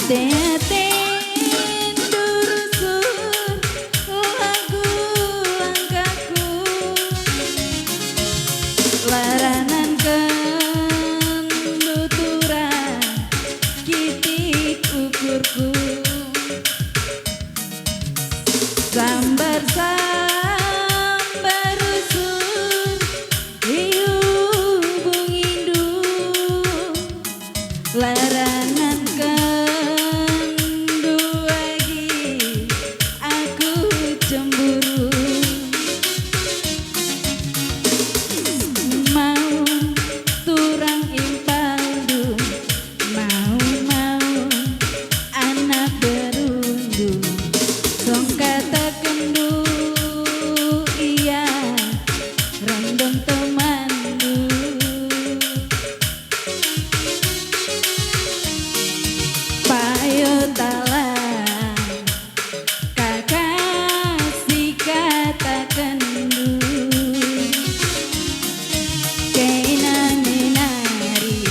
Ate-ate ndurusun lagu langkahku laranan kenduturan kitik ukurku sambar-sambar rusun hiu bungindu larangan kendu lagi aku cemburu mau turang impaldu mau anak berundu song kata kendu iya rendong temandu payo talang kakasih kata kendu kena menari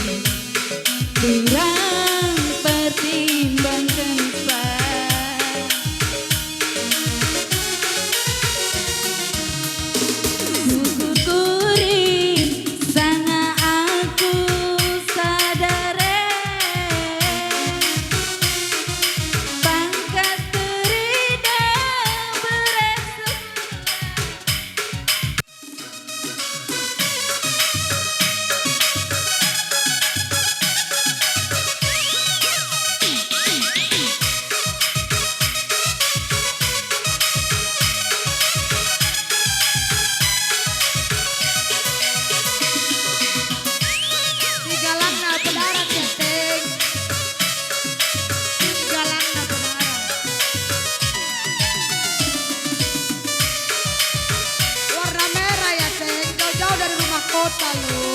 kurang pertimbangkan kukuturi sanga aku sadare pangkat terida beresuk Galangna pedarat ya Teng, galangna pedarat. Warna merah ya Teng, jauh-jauh dari rumah kota lu.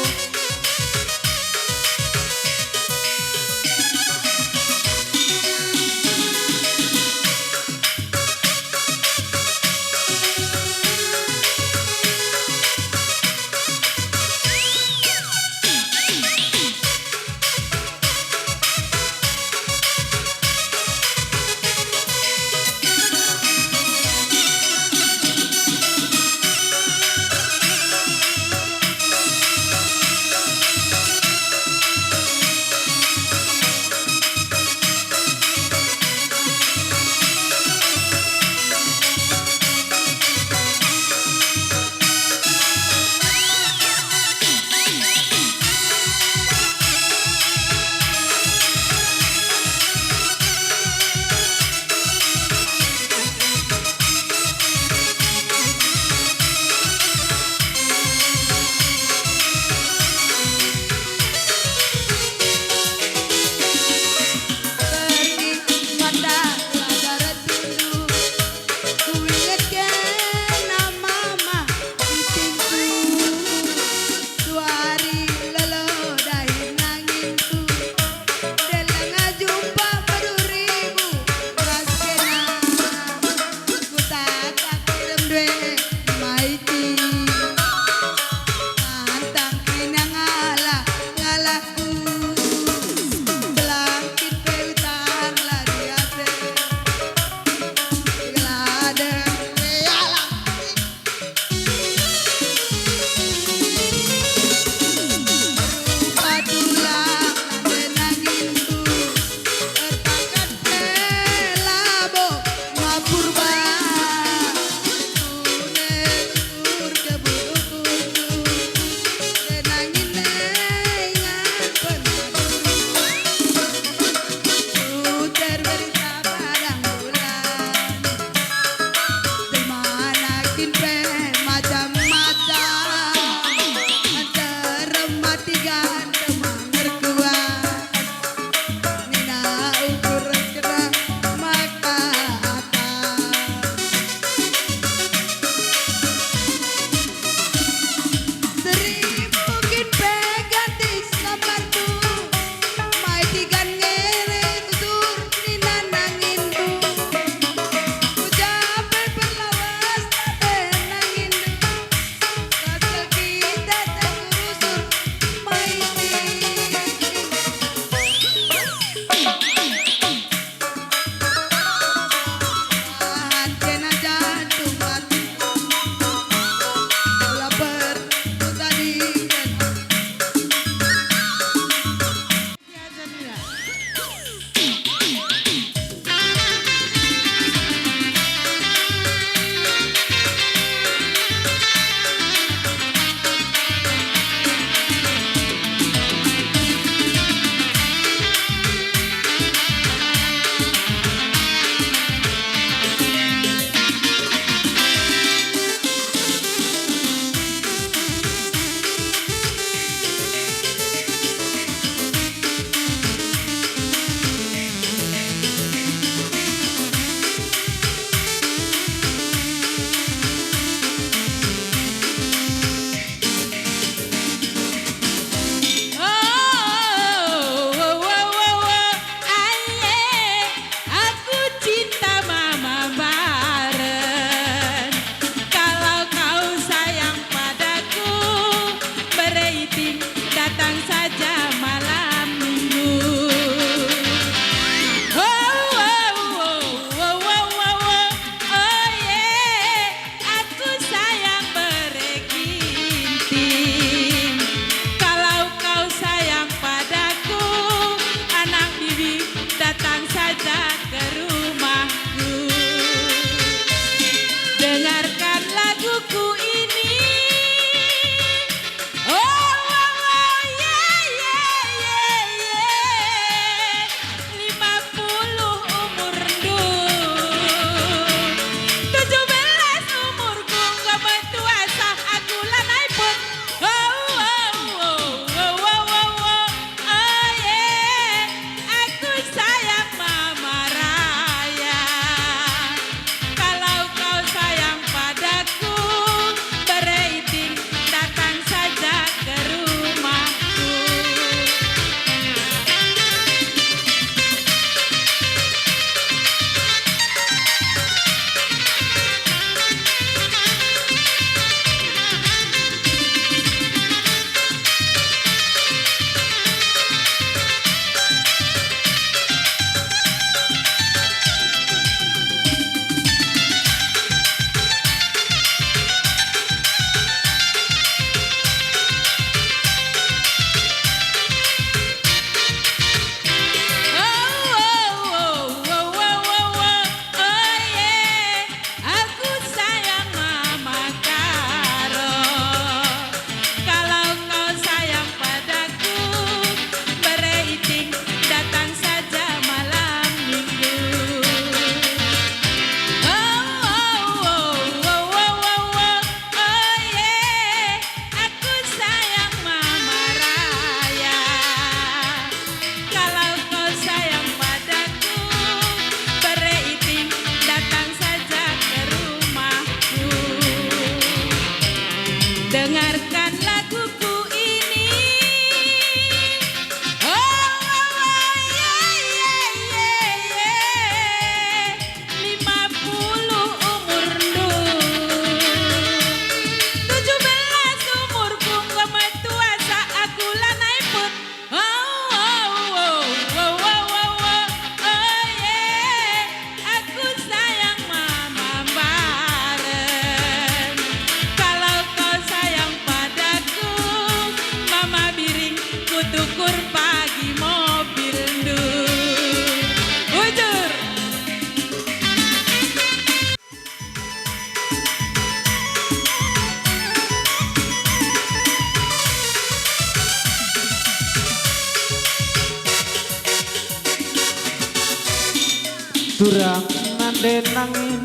Turang nande nangin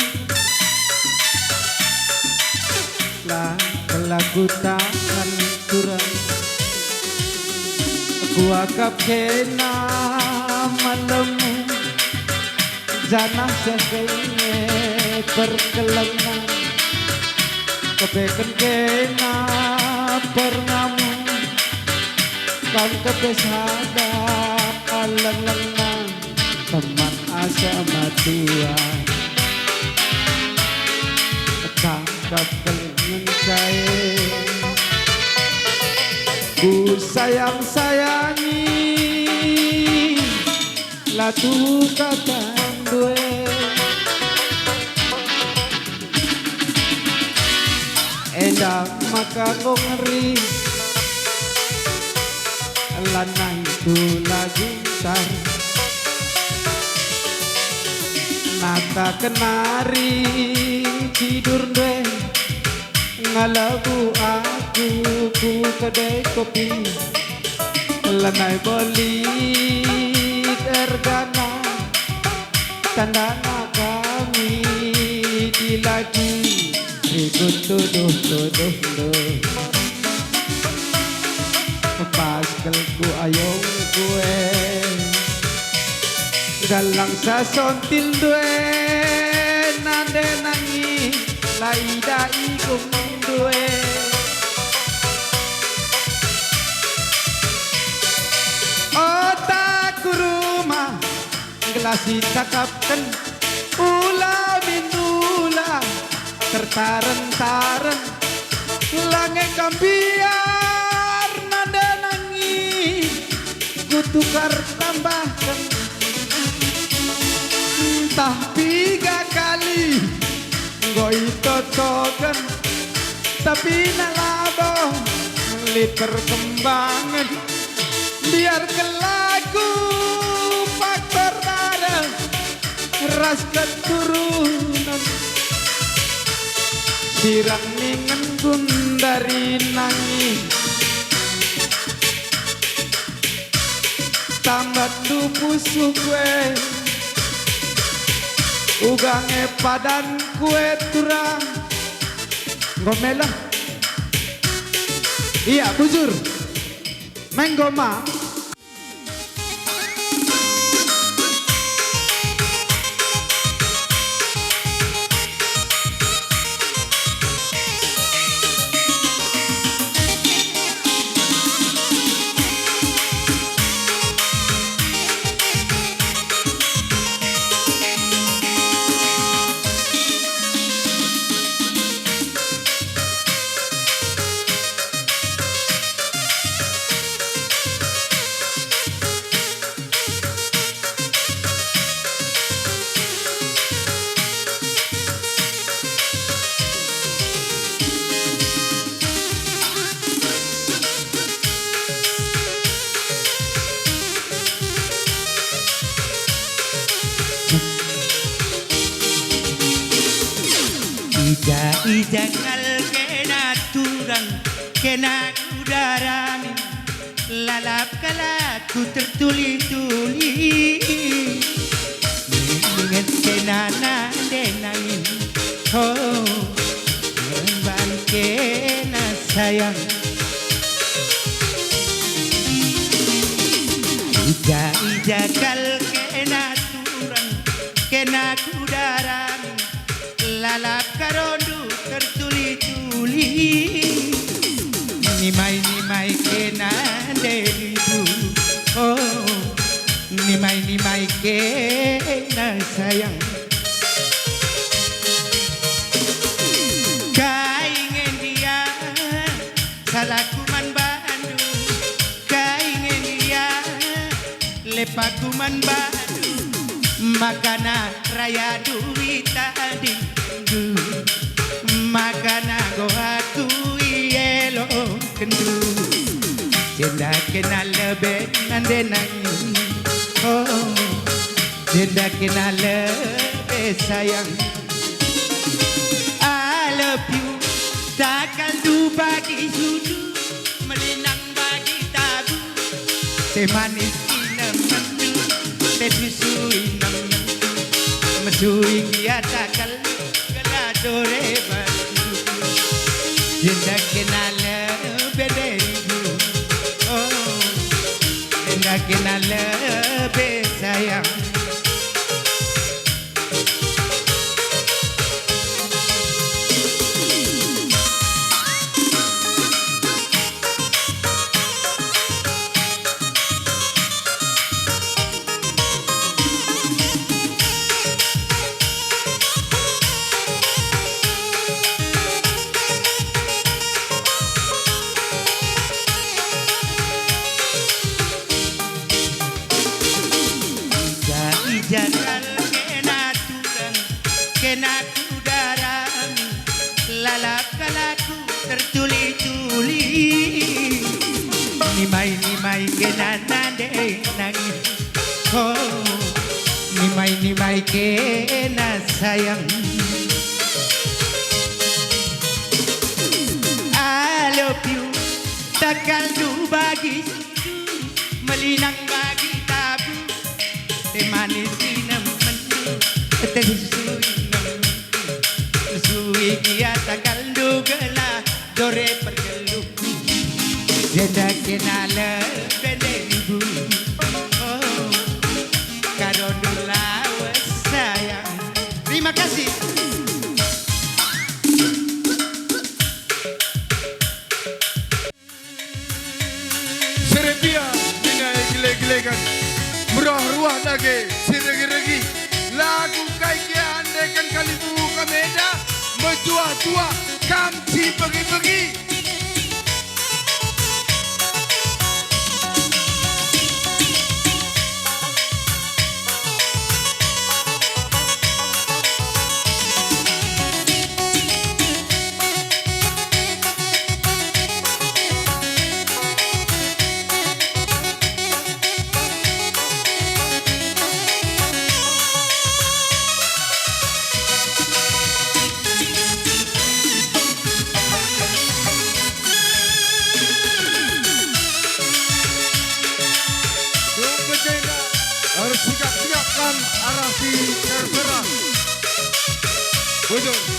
lah lagu tangan turang kuakap kena malemu janah sekene perkelengan kebeken kena perngamu kan kebesada alang-langan teman asa matua tangkap kelengan saya ku sayang-sayangi latu katan due endang maka ngeri lana itu lagu tar nata kenari tidur due ngalabu aku ku kedai kopi lanai boli tergana tandana kami di lagi ikut tuduh pas kelku ayong kue galang sasontil due nande nangi laida ikum due otak rumah gelasi takapkan ula mindula tertaren-taren langit kambiar nanda nangi kutukar tambahkan entah 3 kali ngoi totokan tapi nalabo melit perkembangan biar ke lagu faktor bareng ras keturunan sirang ningen gundari nangi tambat dupusu kue ugange padan kue turang gomelah iya bujur menggoma Ija ngal kena turang kena kudarami lalap kalaku tertuli-tuli dengan kena nande nangin oh ban kena sayang ija kal kena turang kena kudarami lalap karondu tertuli-tuli nimai kena delidu oh nimai kena sayang kaingen dia salakuman bandu kaingen dia lepakuman bandu makana raya duit tadi makana go aku yelo kendu jenda kenal lebih nande nangin oh jenda kenal lebih sayang I love you takal du bagi sudu melinang bagi tabu temanis inem nendu tepisu inem nendu Sui giata kal kala dore batu Jinda kenala bederibu Oh Jinda kenala be sayang Jadal kena tulang kena kudaram lalap kalaku tertuli-tuli nimai kena nade nangis oh nimai kena sayang I love you takal du bagi melinang bagi tabu manis naman Sui giata kaldugala dore pergeluku Jeda kenala bederibu Oh karodula sayang Terima kasih Serebia bina gile-gilekan Murah ruah lagi siregi-regi lagu kai ke andaikan kali buka meda mentua-tua kamci pergi-pergi harus sigap-sigapkan arah si terserah. Betul.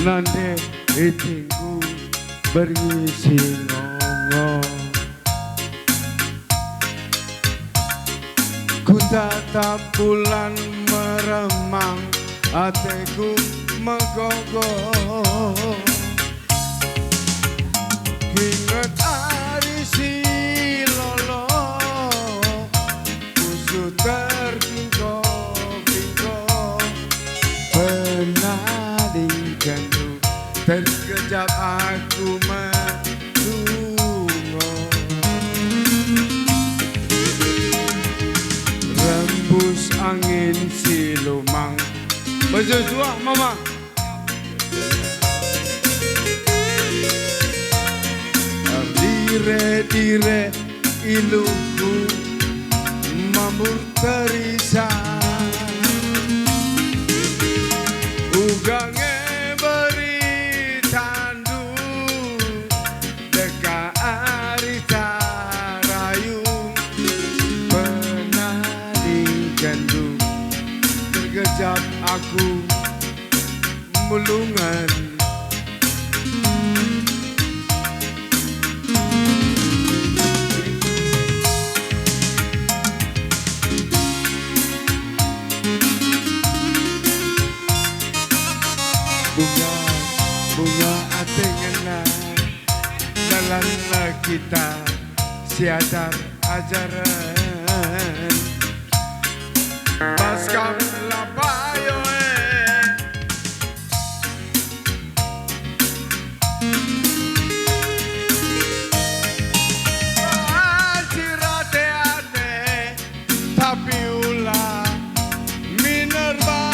Nande itingku berisi ngomong. Ku tatap bulan meremang, hatiku menggonggong. Ingat hari silolo, kusut terkingkong-kingkong. Pernah digantung, terkejap aku menunggu. Rembus angin silumang, baju tua mama. Dire-dire iluku mamur terisan, ugange beri tandu deka arita rayung. Pernah digandung, terkejap aku mulungan. Bunga ate ngena dalam kita siadar ajaran Baskam lapayo sirate ate tapi ulah minerba.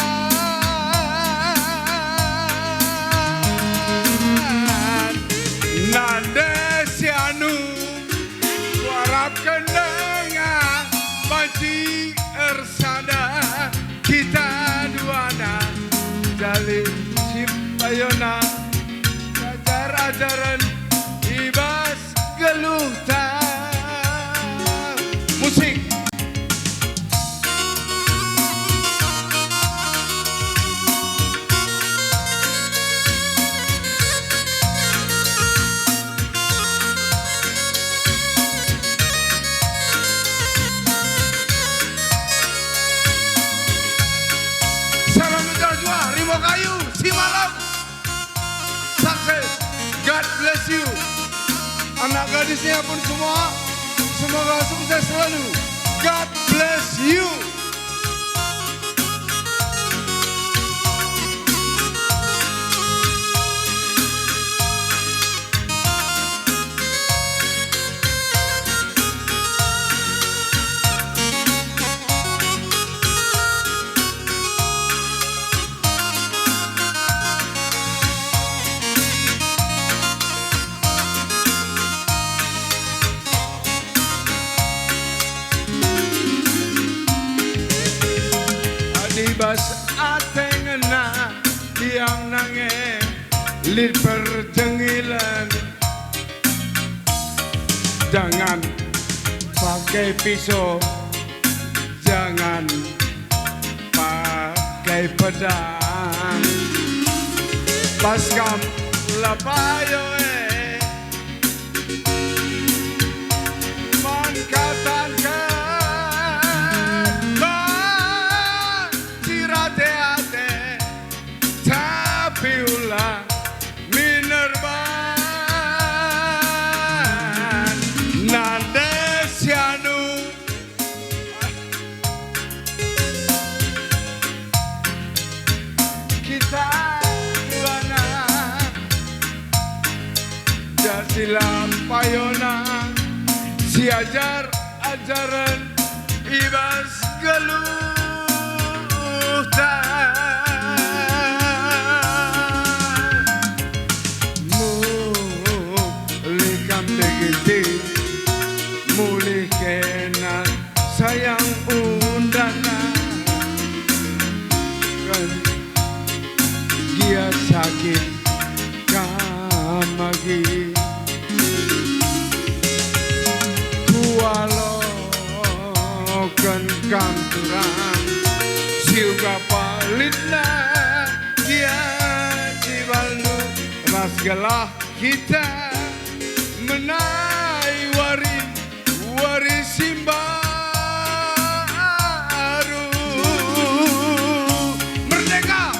Kenanga banci ersada kita duana jalin simpayona ajar-ajaran ibas geluh musik. Kayu, si malam sukses, God bless you. Anak gadisnya pun semua, semoga sukses selalu. God bless you. Bas ate ngena tiang nange lid perjengilan. Jangan pakai pisau, jangan pakai pedang. Baskam lapayo man katakan Piula Minerban Nadesianu kita duana jadilah payona si ajaran ibas geluh mulih kena sayang undana kan dia sakit kamagi kualo kan kanturan siuga pa Marilah kita menaik warisin baru. Merdeka!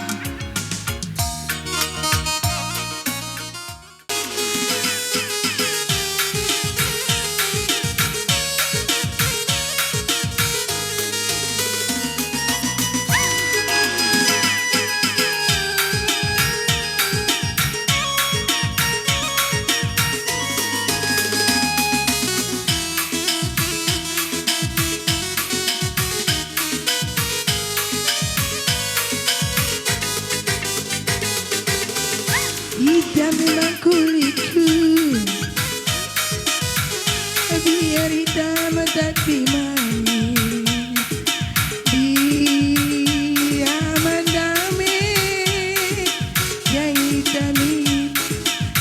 Hitam memang kulitku, biar hitam tapi manis. Dia mendamai yang hitam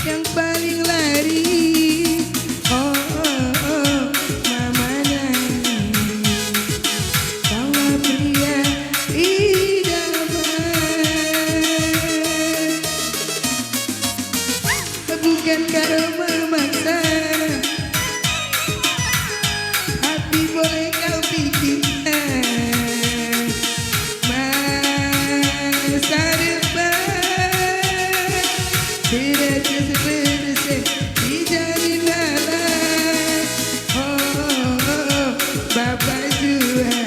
yang paling laris. Oh, oh, oh, mama nangis. Kaulah pria idaman, bukan karena memaksa, tapi boleh kau pikirkan masa depan. Tidak seperti dijadi lalat. Oh, oh, oh, Bapak Tuhan,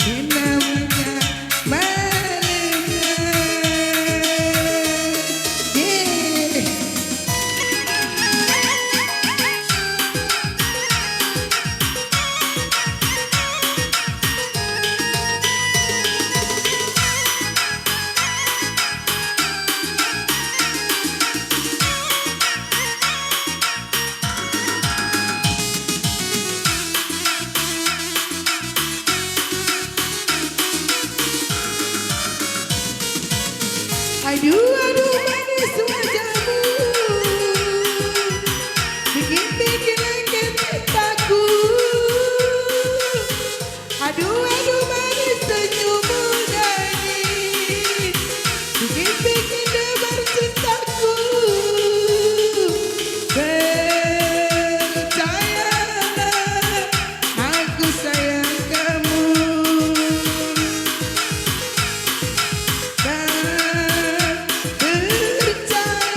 dinamakan malaikat. Yeah. Aduh, aduh, manis wajahmu, bikin langit cintaku. Aduh, aduh, manis senyummu nangis, bikin debar cintaku. Percayalah, aku sayang kamu. Percaya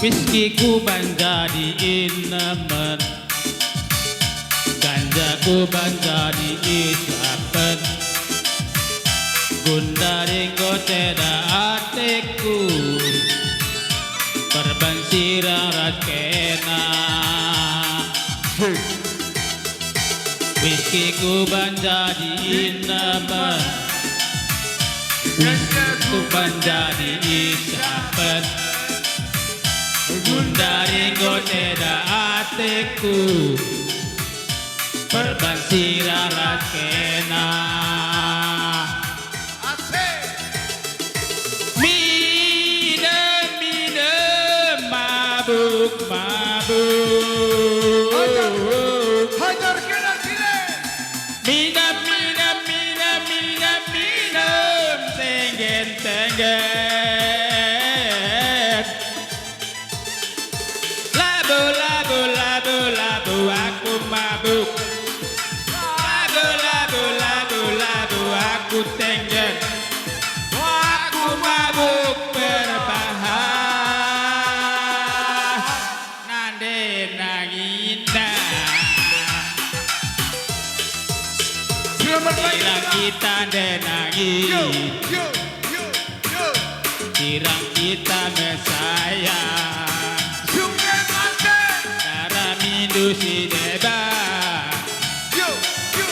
Whiskeyku banjadi inemen, ganjaku banjadi isapen, gundaring goteda atiku, perbansira rakena. Whiskeyku banjadi inemen, ganjaku banjadi isapen, gundaring goteda atiku, perbansira rakena. Asik. Minum, minum, mabuk, mabuk. Hajar kena sini. Minum, minum, minum, minum, minum, tenggen, tenggen. Labu, labu, labu, labu, aku mabuk. Labu, labu, labu, labu, aku tenggen. Aku mabuk berbahas. Nande nangina. Selamat Tirang kita denangi, Yo, yo, yo, yo. tirang kita mesayang. Sungai Banten. Cara mindu si deba, Yo, yo,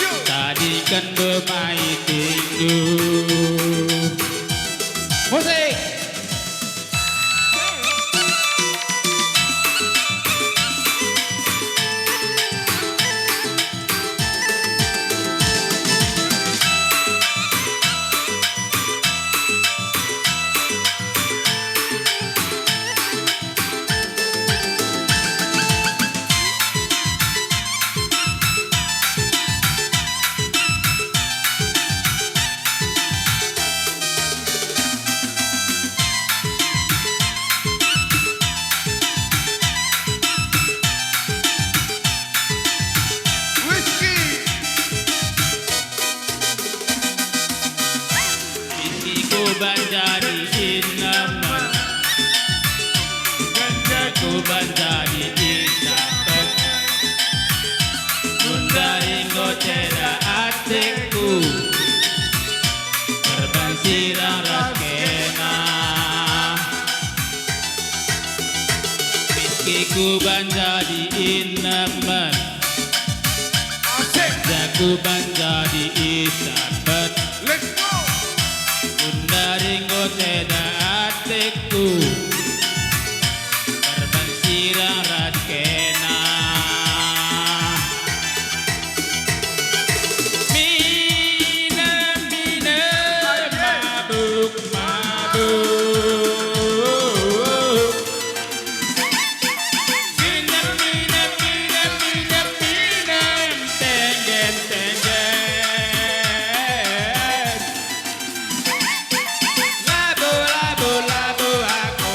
yo. tadi kan bermain tinggu. Musik. Whiskey. Isiku banjadi inaman, ganjaku banjadi isapen, gundaring goteda atiku, perbansira rakena. Whiskeyku banjadi inaman, Asik. ganjaku banjadi isapen, Let's go. gundaring goteda atiku, perbansira rakena. Minum, minum, mabuk, mabuk. Minum, minum, minum, minum, minum, tenggen, tenggen. Labu, labu, labu, aku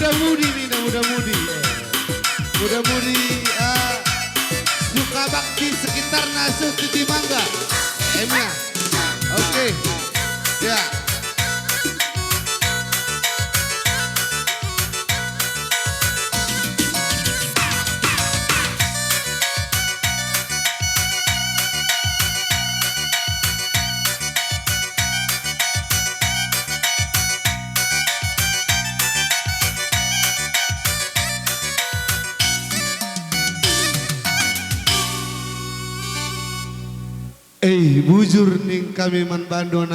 muda-mudi Mina, muda-mudi. Muda-mudi suka bakti sekitar Nasuh Tuti Mangga. Emnya. Oke. Ya. Bujur ning kami man Bandung